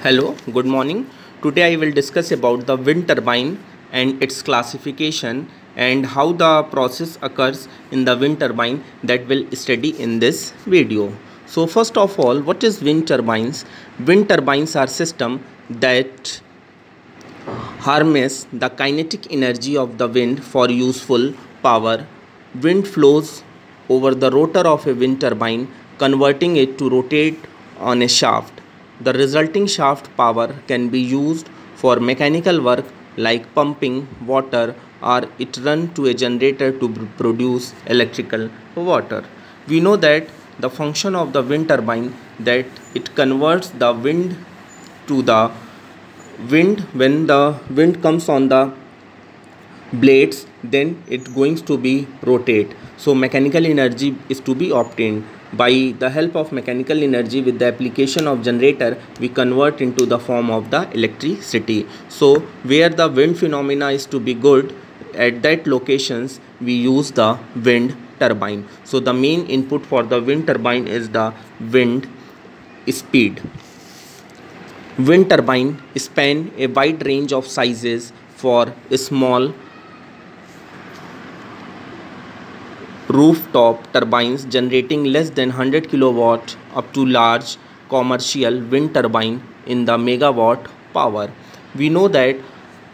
Hello, good morning. Today I will discuss about the wind turbine and its classification and how the process occurs in the wind turbine that will study in this video. So first of all, what is wind turbines? Wind turbines are system that harness the kinetic energy of the wind for useful power. Wind flows over the rotor of a wind turbine, converting it to rotate on a shaft. The resulting shaft power can be used for mechanical work like pumping water, or it run to a generator to produce electrical water. We know that the function of the wind turbine, that it converts the wind to the wind. When the wind comes on the blades, then it going to be rotate, so mechanical energy is to be obtained. By the help of mechanical energy, with the application of generator, we convert into the form of the electricity. So where the wind phenomena is to be good, at that locations we use the wind turbine. So the main input for the wind turbine is the wind speed. Wind turbine span a wide range of sizes, for small rooftop turbines generating less than 100 kilowatt up to large commercial wind turbine in the megawatt power. We know that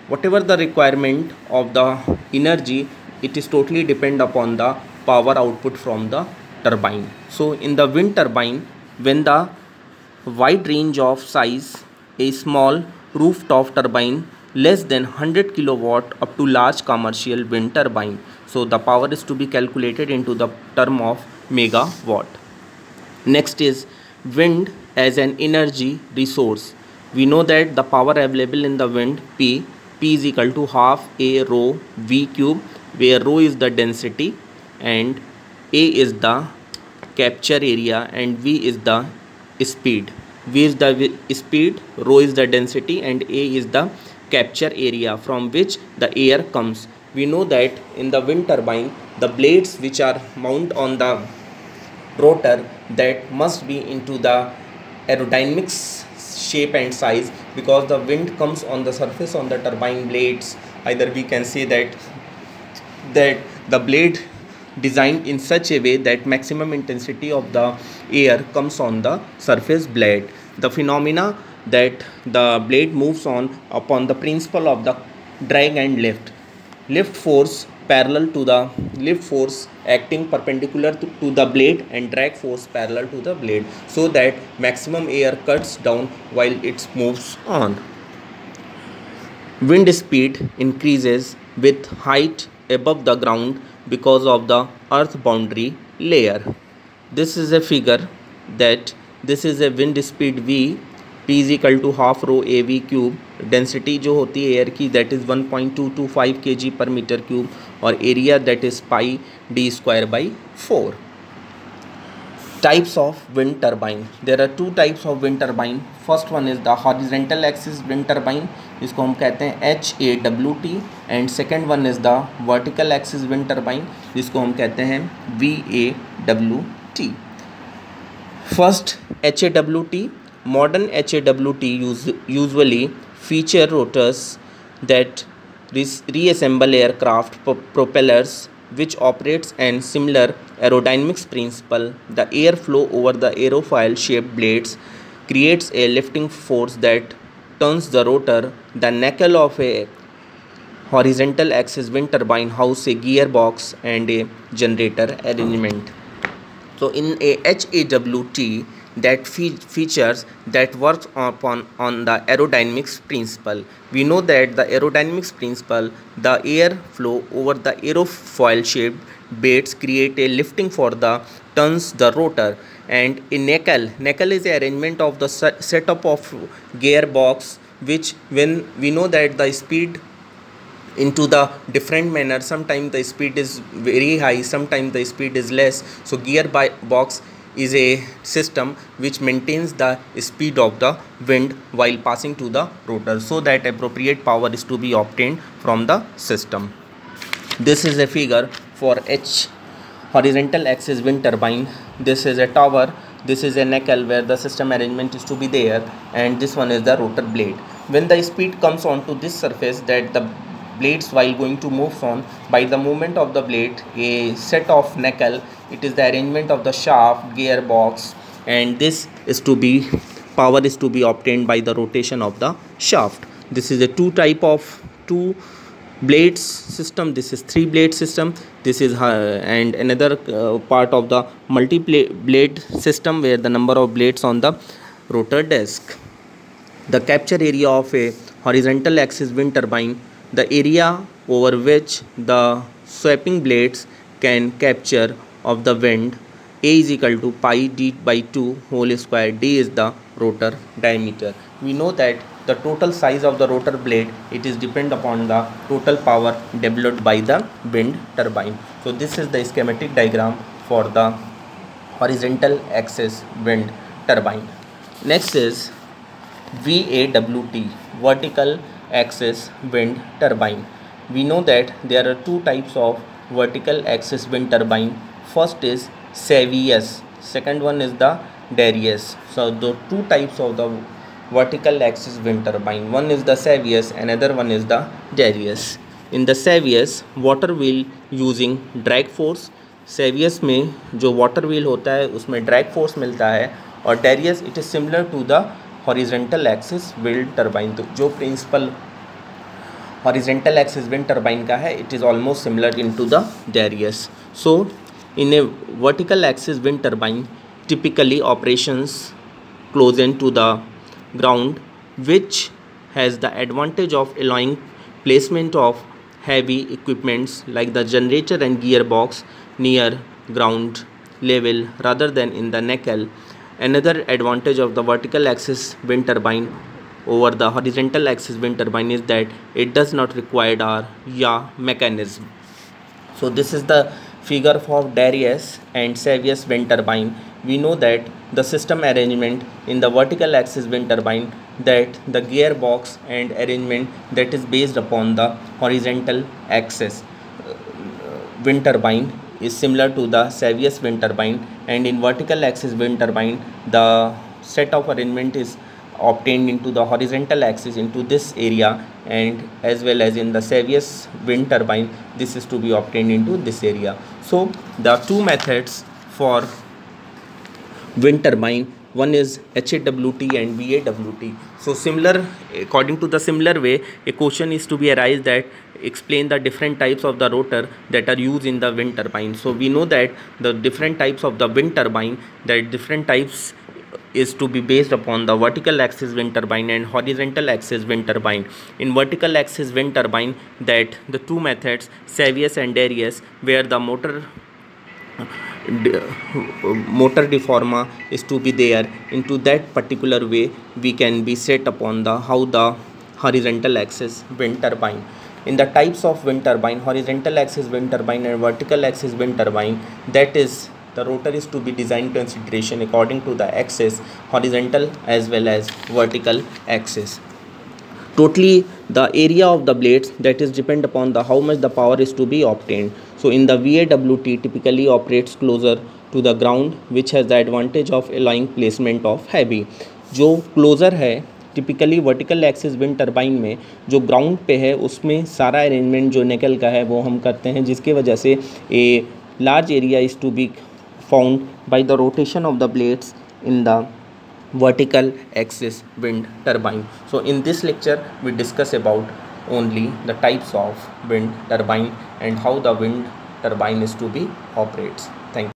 whatever the requirement of the energy, it is totally depend upon the power output from the turbine. So in the wind turbine, when the wide range of size, a small rooftop turbine less than 100 kilowatt up to large commercial wind turbine. So the power is to be calculated into the term of megawatt. Next is wind as an energy resource. We know that the power available in the wind, P is equal to half A rho V cube, where rho is the density and A is the capture area and V is the speed. V is the speed, rho is the density, and A is the capture area from which the air comes. We know that in the wind turbine, the blades which are mount on the rotor, that must be into the aerodynamics shape and size, because the wind comes on the surface on the turbine blades. Either we can say that the blade designed in such a way that maximum intensity of the air comes on the surface blade. The phenomena that the blade moves on upon the principle of the drag and lift force parallel to the lift force acting perpendicular to the blade, and drag force parallel to the blade, so that maximum air cuts down while it moves on. Wind speed increases with height above the ground because of the earth boundary layer. This is a figure that this is a wind speed V, P is equal to half rho A V cube. Density जो होती है air की, that is 1.225 kg per meter cube, और area that is pi d square by 4. Types of wind turbine. There are two types of wind turbine. First one is the horizontal axis wind turbine, इसको हम कहते हैं HAWT, and second one is the vertical axis wind turbine, जिसको हम कहते हैं VAWT. First, HAWT. Modern HAWT usually feature rotors that reassemble aircraft propellers, which operates on similar aerodynamics principle. The airflow over the aerofoil shaped blades creates a lifting force that turns the rotor. The knuckle of a horizontal axis wind turbine house a gearbox and a generator arrangement. So in a HAWT, that features that works on the aerodynamics principle. We know that the aerodynamics principle, the air flow over the aerofoil shaped blades create a lifting for the turns the rotor, and a knuckle is the arrangement of the setup of gearbox, which when we know that the speed into the different manner, sometimes the speed is very high, sometimes the speed is less. So gearbox is a system which maintains the speed of the wind while passing to the rotor, so that appropriate power is to be obtained from the system. This is a figure for horizontal axis wind turbine. This is a tower this is a nacelle where the system arrangement is to be there, and this one is the rotor blade. When the speed comes onto this surface, that the blades while going to move on, by the movement of the blade, a set of nacelle, it is the arrangement of the shaft, gearbox, and this is to be power is to be obtained by the rotation of the shaft. This is a two blades system. This is 3 blade system. This is and another part of the multi blade system where the number of blades on the rotor disc. The capture area of a horizontal axis wind turbine, the area over which the sweeping blades can capture of the wind, A is equal to pi d by 2 whole square. D is the rotor diameter. We know that the total size of the rotor blade, it is depend upon the total power developed by the wind turbine. So this is the schematic diagram for the horizontal axis wind turbine. Next is VAWT, vertical axis wind turbine. We know that there are 2 types of vertical axis wind turbine. First is Savius, second one is the Darius. So the 2 types of the vertical axis wind turbine, one is the Savius, another one is the Darius. In the Savius, water wheel using drag force. Savius में जो water wheel होता है उसमें drag force मिलता है, और Darius it is similar to the horizontal axis wind turbine. तो जो principal horizontal axis wind turbine का है, it is almost similar into the Darius. So in a vertical axis wind turbine, typically operations close to the ground, which has the advantage of allowing placement of heavy equipments like the generator and gearbox near ground level rather than in the nacelle. Another advantage of the vertical axis wind turbine over the horizontal axis wind turbine is that it does not require our yaw mechanism. So this is the figure for Darius and Savius wind turbine. We know that the system arrangement in the vertical axis wind turbine, that the gearbox and arrangement that is based upon the horizontal axis wind turbine is similar to the Savius wind turbine, and in vertical axis wind turbine the set of arrangement is obtained into the horizontal axis into this area, and as well as in the Savius wind turbine this is to be obtained into this area. So the 2 methods for wind turbine, one is HAWT and VAWT. So similar, according to the similar way, a question is to be arise that explain the different types of the rotor that are used in the wind turbine. So we know that the different types of the wind turbine, that different types is to be based upon the vertical axis wind turbine and horizontal axis wind turbine. In vertical axis wind turbine, that the 2 methods Savius and Darius, where the motor deforma is to be there, into that particular way we can be set upon the how the horizontal axis wind turbine. In the types of wind turbine, horizontal axis wind turbine and vertical axis wind turbine, that is the rotor is to be designed consideration according to the axis, horizontal as well as vertical axis. Totally the area of the blades, that is depend upon the how much the power is to be obtained. So in the VAWT typically operates closer to the ground, which has the advantage of allowing placement of heavy. जो closer है typically vertical axis wind turbine में जो ground पे है उसमें सारा arrangement जो निकल का है वो हम करते हैं, जिसकी वजह से a large area is to be found by the rotation of the blades in the vertical axis wind turbine. So in this lecture we discuss about only the types of wind turbine and how the wind turbine is to be operates. Thank you.